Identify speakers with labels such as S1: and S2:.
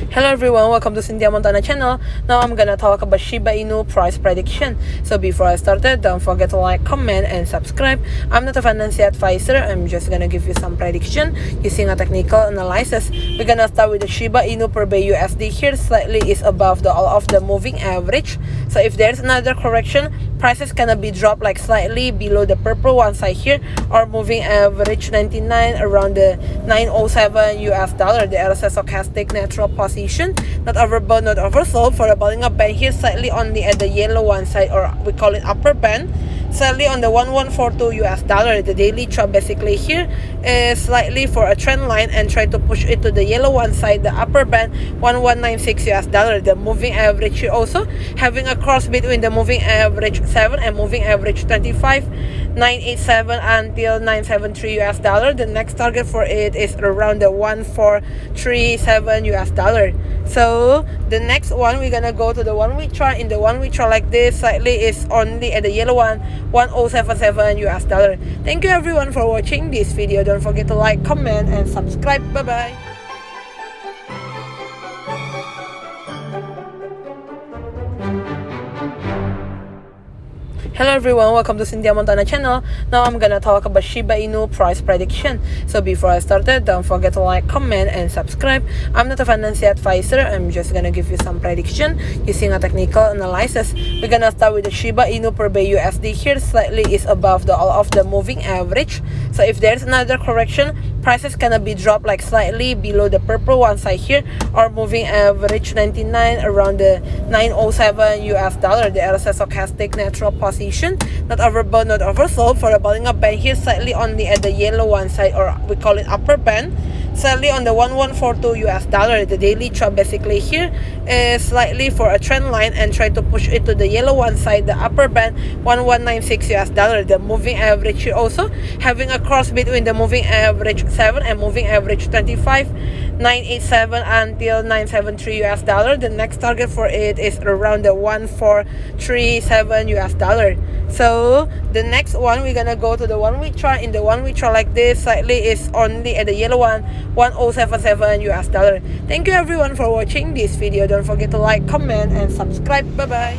S1: Hello everyone, welcome to Cynthia Montana channel. Now I'm gonna talk about Shiba Inu price prediction. So before I started, don't forget to like, comment and subscribe. I'm not a financial advisor, I'm just gonna give you some prediction using a technical analysis. We're gonna start with the Shiba Inu per bay USD. Here slightly is above the all of the moving average. So if there's another correction, prices gonna be dropped like slightly below the purple one side here, or moving average 99 around the 907 US dollar. The RSI stochastic natural position, not overbought, not oversold. For the bottom up band here slightly only at the yellow one side, or we call it upper band, slightly on the 1142 US dollar. The daily chart basically here is slightly for a trend line and try to push it to the yellow one side, the upper band 1196 US dollar. The moving average here also having a cross between the moving average 7 and moving average 25, 987 until 973 US dollar. The next target for it is around the 1437 US dollar. So the next one, we're gonna go to the 1 week chart. In the 1 week chart like this, slightly is only at the yellow one, 1077 US dollar. Thank you everyone for watching this video. Don't forget to like, comment and subscribe. Bye bye. Hello everyone, welcome to Cynthia Montana channel. Now I'm gonna talk about Shiba Inu price prediction. So before I started, don't forget to like, comment and subscribe. I'm not a financial advisor, I'm just gonna give you some prediction using a technical analysis. We're gonna start with the Shiba Inu per bay USD. Here slightly is above the all of the moving average. So if there's another correction, prices gonna be dropped like slightly below the purple one side here, or moving average 99 around the 907 US dollar. The RSI stochastic natural position, not overbought, not oversold. For the bottom up band here slightly only at the yellow one side, or we call it upper band, slightly on the 1142 US dollar. The daily chart basically here is slightly for a trend line and try to push it to the yellow one side, the upper band 1196 US dollar. The moving average here also having a cross between the moving average 7 and moving average 25, 987 until 973 US dollar. The next target for it is around the 1437 US dollar. So the next one, we're gonna go to the 1 week chart. In the 1 week chart like this, slightly is only at the yellow one, 1077 US dollar. Thank you everyone for watching this video. Don't forget to like, comment and subscribe. Bye bye.